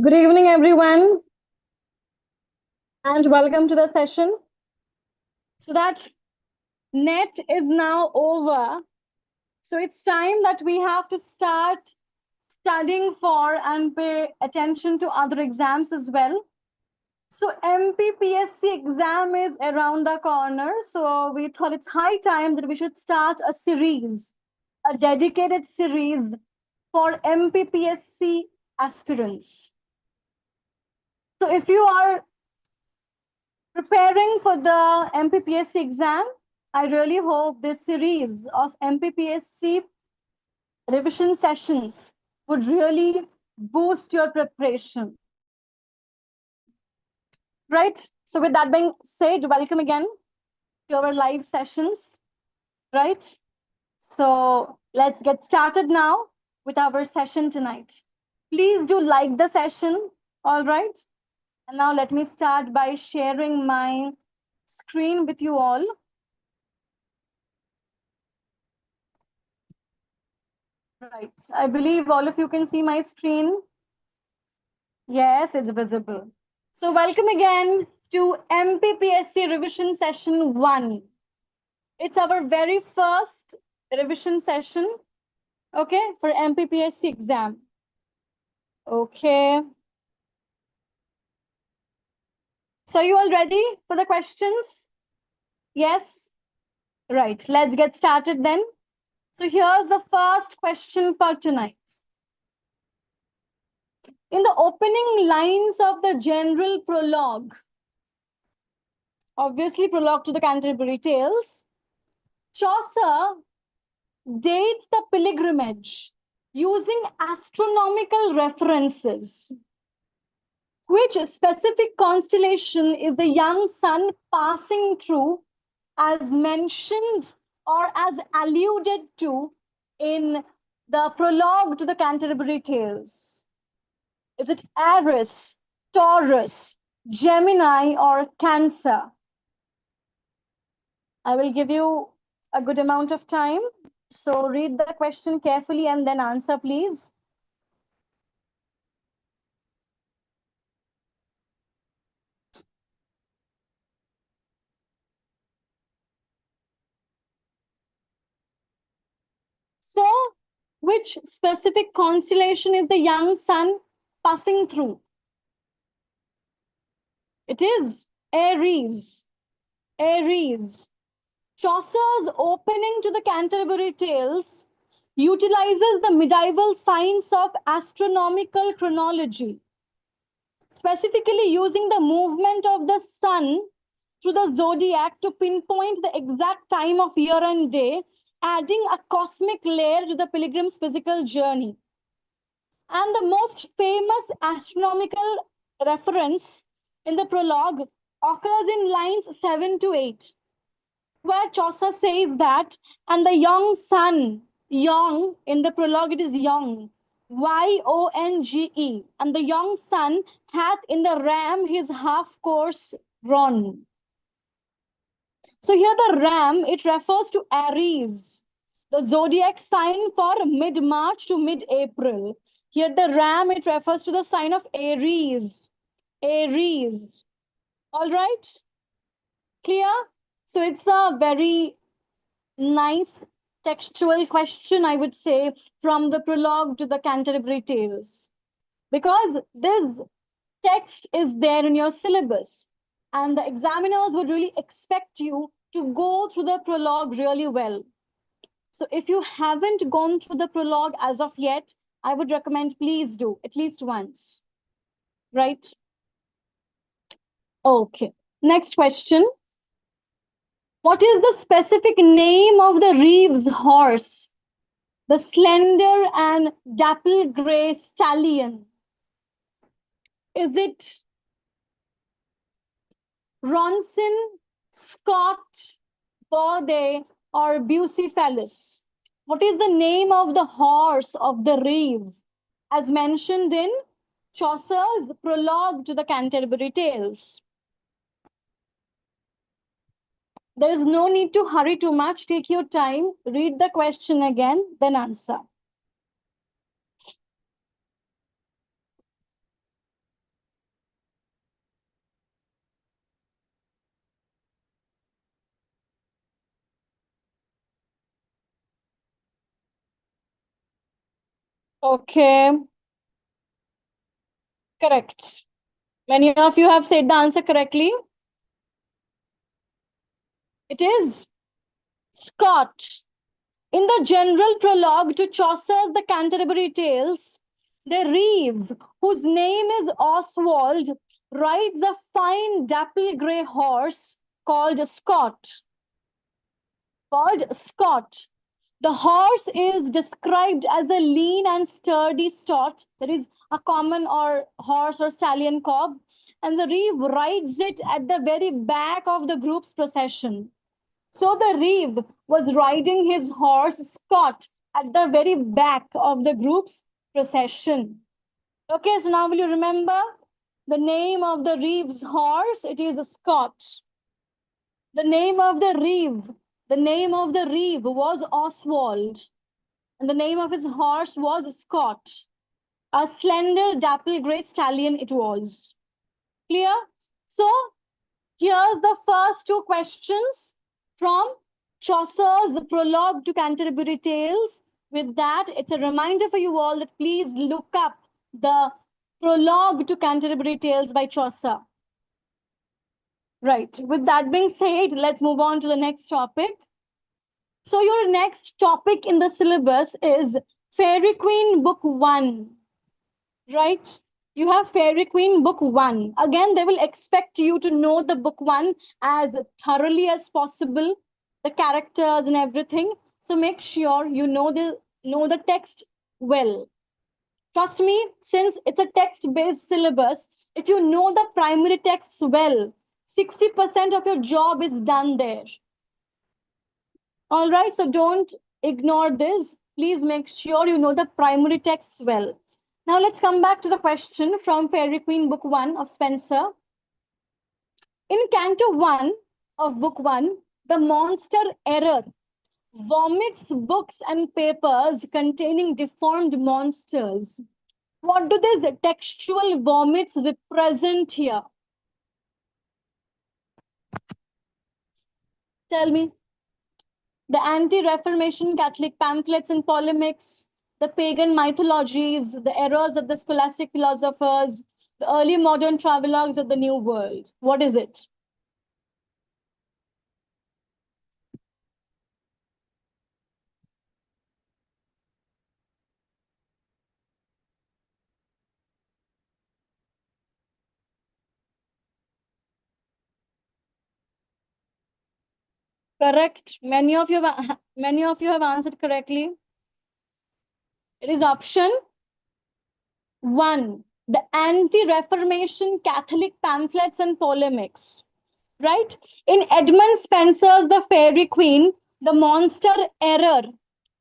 Good evening, everyone, and welcome to the session. So that net is now over. So it's time that we have to start studying for and pay attention to other exams as well. So MPPSC exam is around the corner. So we thought it's high time that we should start a series, a dedicated series for MPPSC aspirants. So if you are preparing for the MPPSC exam, I really hope this series of MPPSC revision sessions would really boost your preparation. Right? So with that being said, welcome again to our live sessions. Right? So let's get started now with our session tonight. Please do like the session. All right? And now let me start by sharing my screen with you all. Right. I believe all of you can see my screen. Yes, it's visible. So welcome again to MPPSC revision session 1. It's our very first revision session, okay, for MPPSC exam. Okay. So you all ready for the questions? Yes? Right. Let's get started then. So here's the first question for tonight. In the opening lines of the general prologue, obviously prologue to the Canterbury Tales, Chaucer dates the pilgrimage using astronomical references. Which specific constellation is the young sun passing through as mentioned or as alluded to in the prologue to the Canterbury Tales? Is it Aries, Taurus, Gemini, or Cancer? I will give you a good amount of time. So read the question carefully and then answer, please. So, which specific constellation is the young sun passing through? It is Aries. Aries. Chaucer's opening to the Canterbury Tales utilizes the medieval science of astronomical chronology, specifically using the movement of the sun through the zodiac to pinpoint the exact time of year and day, adding a cosmic layer to the pilgrim's physical journey. And the most famous astronomical reference in the prologue occurs in lines 7 to 8, where Chaucer says that, and the young sun, young, in the prologue it is young, Yonge, and the young sun hath in the ram his half course run. So here the ram, it refers to Aries, the zodiac sign for mid-March to mid-April. Here the ram, it refers to the sign of Aries. Aries. All right? Clear? So it's a very nice textual question, I would say, from the prologue to the Canterbury Tales. Because this text is there in your syllabus, and the examiners would really expect you to go through the prologue really well. So if you haven't gone through the prologue as of yet, I would recommend please do at least once. Right? Okay. Next question. What is the specific name of the Reeves horse? The slender and dapple gray stallion. Is it Ronson, Scott, Bode, or Bucephalus? What is the name of the horse of the Reeve, as mentioned in Chaucer's prologue to the Canterbury Tales? There is no need to hurry too much. Take your time, read the question again, then answer. Okay, correct. Many of you have said the answer correctly. It is Scott. In the general prologue to Chaucer's The Canterbury Tales, the reeve, whose name is Oswald, rides a fine dapple grey horse called Scott. Called Scott. The horse is described as a lean and sturdy stot, that is a common or horse or stallion cob, and the reeve rides it at the very back of the group's procession. So the reeve was riding his horse Scott at the very back of the group's procession. Okay, so now will you remember the name of the reeve's horse? It is Scott. The name of the reeve was Oswald, and the name of his horse was Scott. A slender dapple grey stallion it was. Clear? So here's the first two questions from Chaucer's Prologue to Canterbury Tales. With that, it's a reminder for you all that please look up the Prologue to Canterbury Tales by Chaucer. Right. With that being said, let's move on to the next topic. So your next topic in the syllabus is Fairy Queen Book 1. Right? You have Fairy Queen Book 1. Again, they will expect you to know the Book 1 as thoroughly as possible, the characters and everything. So make sure you know the text well. Trust me, since it's a text-based syllabus, if you know the primary texts well, 60% of your job is done there. All right, so don't ignore this. Please make sure you know the primary texts well. Now let's come back to the question from Fairy Queen Book 1 of Spenser. In Canto 1 of Book 1, the monster Error vomits books and papers containing deformed monsters. What do these textual vomits represent here? Tell me. The anti-Reformation Catholic pamphlets and polemics, the pagan mythologies, the errors of the scholastic philosophers, the early modern travelogues of the New World. What is it? Correct. Many of you have answered correctly. It is option 1, the anti-Reformation Catholic pamphlets and polemics. Right? In Edmund Spenser's The Fairy Queen, the monster Error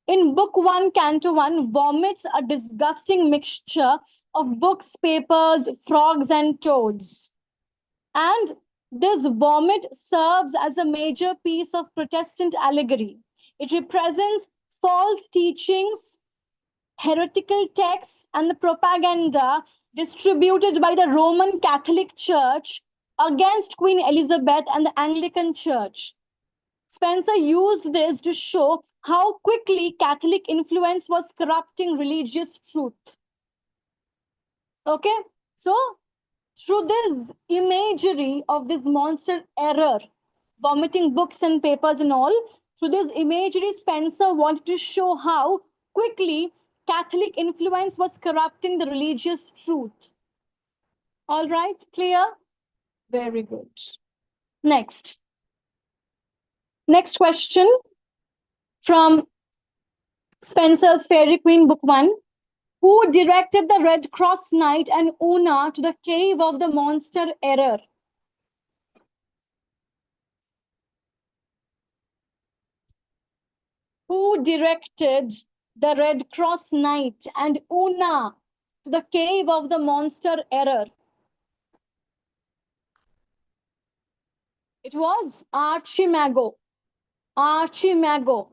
in Book 1, Canto 1, vomits a disgusting mixture of books, papers, frogs, and toads. And this vomit serves as a major piece of Protestant allegory. It represents false teachings, heretical texts, and the propaganda distributed by the Roman Catholic Church against Queen Elizabeth and the Anglican Church. Spenser used this to show how quickly Catholic influence was corrupting religious truth. Okay, so through this imagery of this monster Error, vomiting books and papers and all, through this imagery, Spenser wanted to show how quickly Catholic influence was corrupting the religious truth. All right, clear? Very good. Next question from Spenser's Fairy Queen Book 1. Who directed the Red Cross Knight and Una to the cave of the monster Error? Who directed the Red Cross Knight and Una to the cave of the monster Error? It was Archimago. Archimago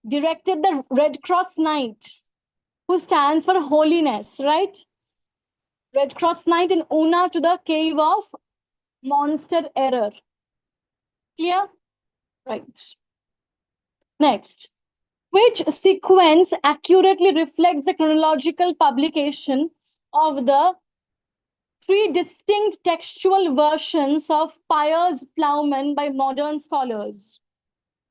directed the Red Cross Knight, who stands for holiness, right? Red Cross Knight and Una to the cave of monster Error. Clear? Right. Next. Which sequence accurately reflects the chronological publication of the three distinct textual versions of Piers Plowman by modern scholars?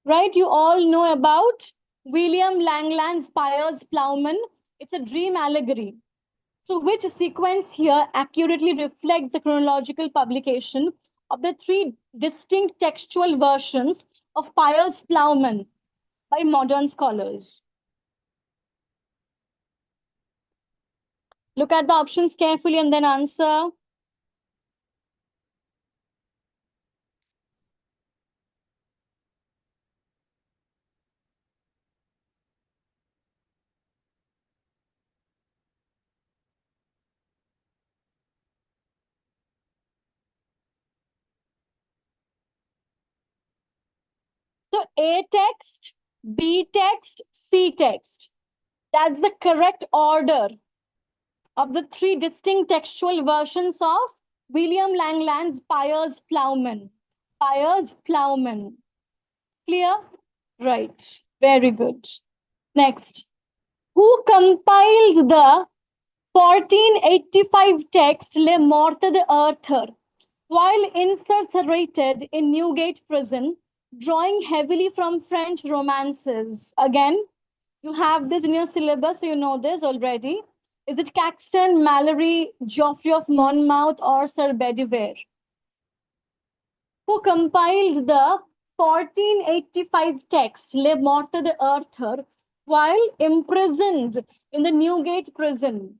Right? You all know about William Langland's Piers Plowman. It's a dream allegory. So, which sequence here accurately reflects the chronological publication of the three distinct textual versions of Piers Plowman by modern scholars? Look at the options carefully and then answer. So, A text, B text, C text. That's the correct order of the three distinct textual versions of William Langland's Piers Plowman. Piers Plowman. Clear? Right. Very good. Next. Who compiled the 1485 text Les Mortes d'Arthur while incarcerated in Newgate prison, drawing heavily from French romances? Again, you have this in your syllabus, so you know this already. Is it Caxton, Mallory, Geoffrey of Monmouth, or Sir Bedivere? Who compiled the 1485 text Les Mortes d'Arthur while imprisoned in the Newgate prison,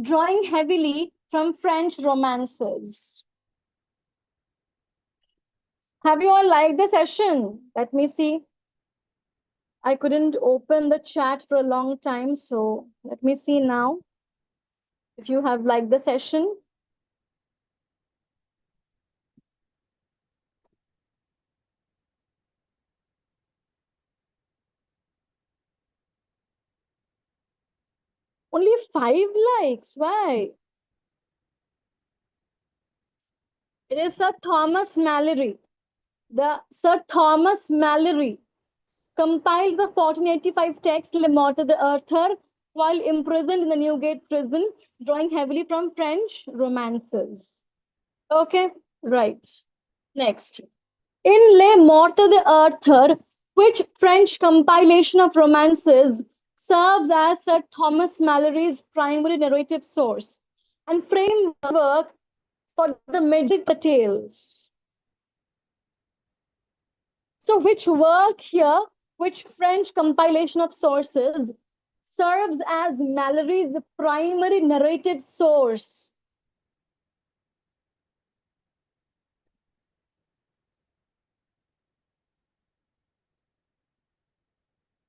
drawing heavily from French romances? Have you all liked the session? Let me see. I couldn't open the chat for a long time, so let me see now if you have liked the session. Only 5 likes. Why? It is Sir Thomas Mallory. The Sir Thomas Mallory compiled the 1485 text Les Mortes d'Arthur while imprisoned in the Newgate prison, drawing heavily from French romances. Okay, right. Next. In Les Mortes d'Arthur, which French compilation of romances serves as Sir Thomas Mallory's primary narrative source and framework for the major tales? So which work here, which French compilation of sources serves as Mallory's primary narrative source?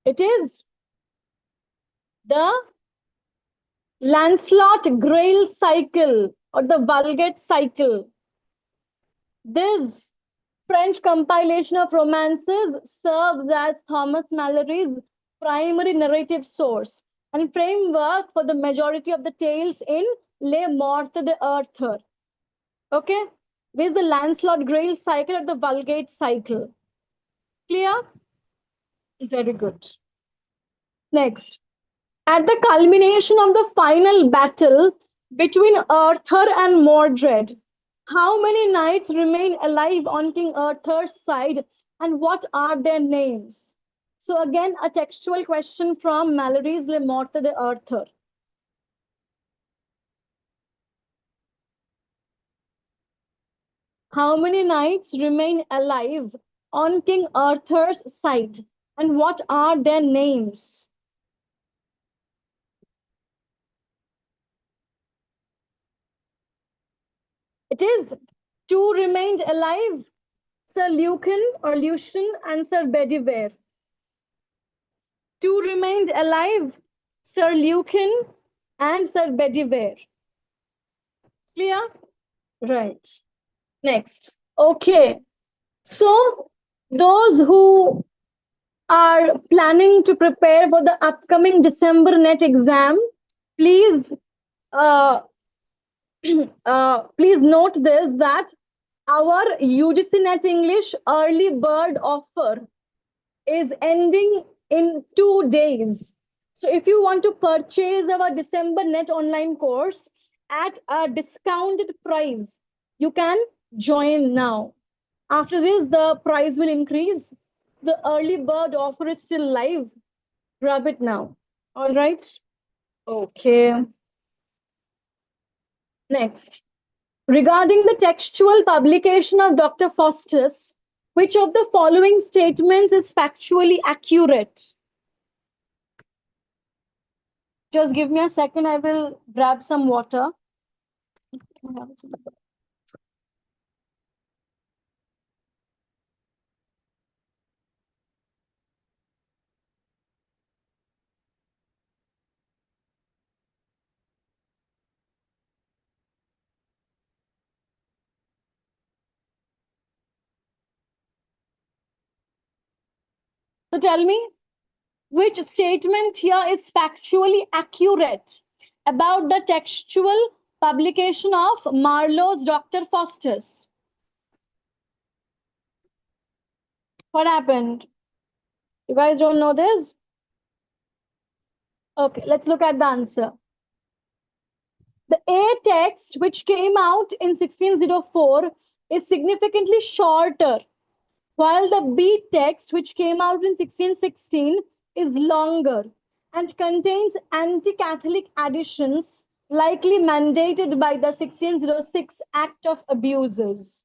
It is the Lancelot Grail cycle or the Vulgate cycle. This French compilation of romances serves as Thomas Mallory's primary narrative source and framework for the majority of the tales in Les Mortes d'Arthur. Okay, this is the Lancelot Grail cycle or the Vulgate cycle. Clear? Very good. Next, at the culmination of the final battle between Arthur and Mordred, how many knights remain alive on King Arthur's side and what are their names? So again, a textual question from Mallory's Les Mortes d'Arthur. How many knights remain alive on King Arthur's side and what are their names? It is 2 remained alive, Sir Lucan or Lucian and Sir Bedivere. 2 remained alive, Sir Lucan and Sir Bedivere. Clear? Right. Next. Okay. So those who are planning to prepare for the upcoming December net exam, please please note this, that our UGC Net English early bird offer is ending in 2 days. So if you want to purchase our December net online course at a discounted price, you can join now. After this, the price will increase. The early bird offer is still live. Grab it now. All right. Okay. Next. Regarding the textual publication of Dr. Faustus, which of the following statements is factually accurate? Just give me a second. I will grab some water. So tell me, which statement here is factually accurate about the textual publication of Marlowe's Dr. Faustus? What happened? You guys don't know this? Okay, let's look at the answer. The A text, which came out in 1604, is significantly shorter, while the B text, which came out in 1616, is longer and contains anti-Catholic additions likely mandated by the 1606 Act of Abuses.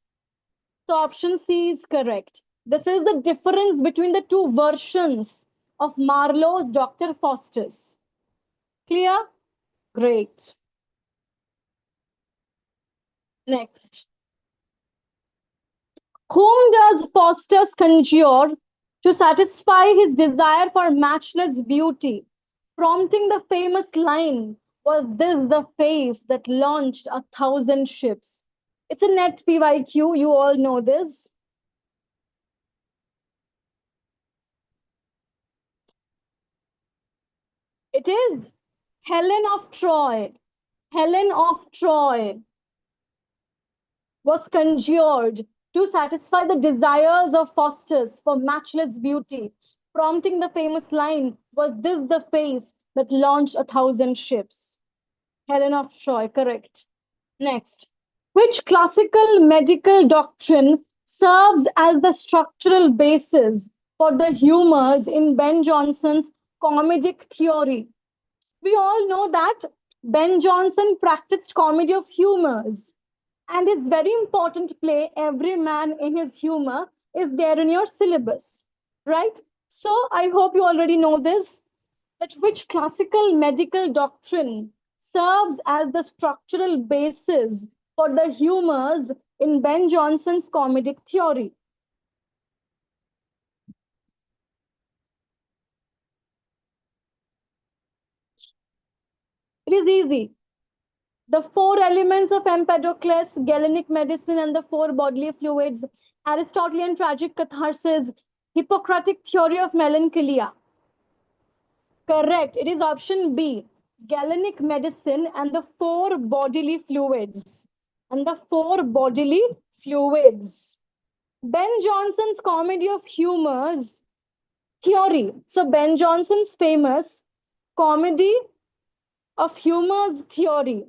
So option C is correct. This is the difference between the two versions of Marlowe's Dr. Faustus. Clear? Great. Next. Whom does Faustus conjure to satisfy his desire for matchless beauty, prompting the famous line, "Was this the face that launched 1,000 ships?" It's a net PYQ, you all know this. It is Helen of Troy. Helen of Troy was conjured to satisfy the desires of Faustus for matchless beauty, prompting the famous line, "Was this the face that launched 1,000 ships?" Helen of Troy, correct. Next. Which classical medical doctrine serves as the structural basis for the humors in Ben Jonson's comedic theory? We all know that Ben Jonson practiced comedy of humors, and his very important play, Every Man in His Humor, is there in your syllabus, right? So I hope you already know this, that which classical medical doctrine serves as the structural basis for the humors in Ben Jonson's comedic theory? It is easy. The four elements of Empedocles, Galenic medicine, and the four bodily fluids, Aristotelian tragic catharsis, Hippocratic theory of melancholia. Correct. It is option B, Galenic medicine and the four bodily fluids. And the four bodily fluids. Ben Jonson's comedy of humors theory. So Ben Jonson's famous comedy of humors theory,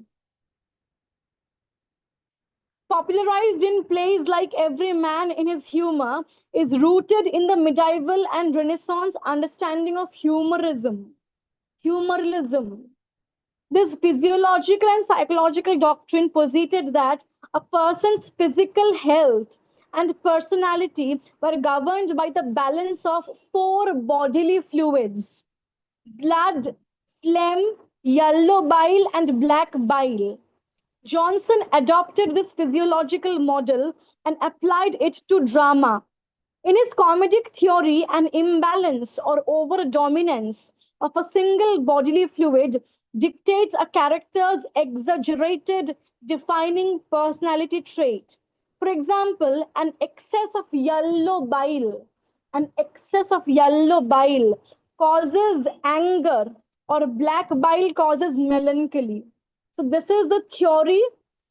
popularized in plays like Every Man in His Humor, is rooted in the medieval and Renaissance understanding of humorism. Humoralism. This physiological and psychological doctrine posited that a person's physical health and personality were governed by the balance of four bodily fluids: blood, phlegm, yellow bile, and black bile. Johnson adopted this physiological model and applied it to drama. In his comedic theory, an imbalance or over-dominance of a single bodily fluid dictates a character's exaggerated defining personality trait. For example, an excess of yellow bile causes anger, or black bile causes melancholy. So this is the theory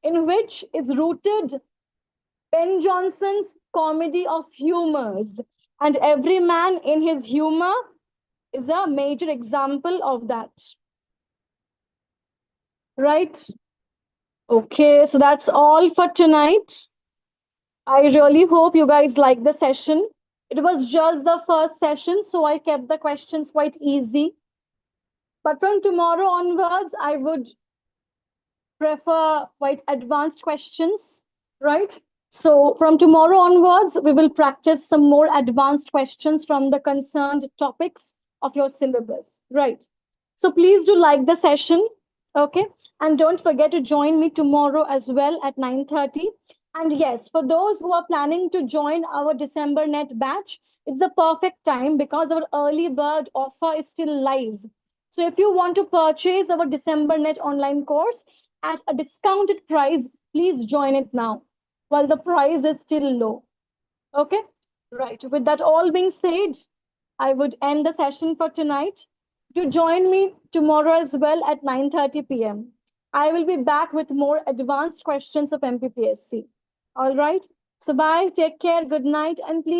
in which is rooted Ben Jonson's comedy of humors, and Every Man in His Humor is a major example of that. Right? Okay, so that's all for tonight. I really hope you guys like the session. It was just the first session, so I kept the questions quite easy. But from tomorrow onwards, I would prefer quite advanced questions, right? So from tomorrow onwards, we will practice some more advanced questions from the concerned topics of your syllabus, right? So please do like the session, okay? And don't forget to join me tomorrow as well at 9:30. And yes, for those who are planning to join our December net batch, it's the perfect time because our early bird offer is still live. So if you want to purchase our December net online course at a discounted price, please join it now while the price is still low. Okay? Right. With that all being said, I would end the session for tonight. Do join me tomorrow as well at 9:30 p.m. I will be back with more advanced questions of MPPSC. All right. So bye. Take care. Good night. And please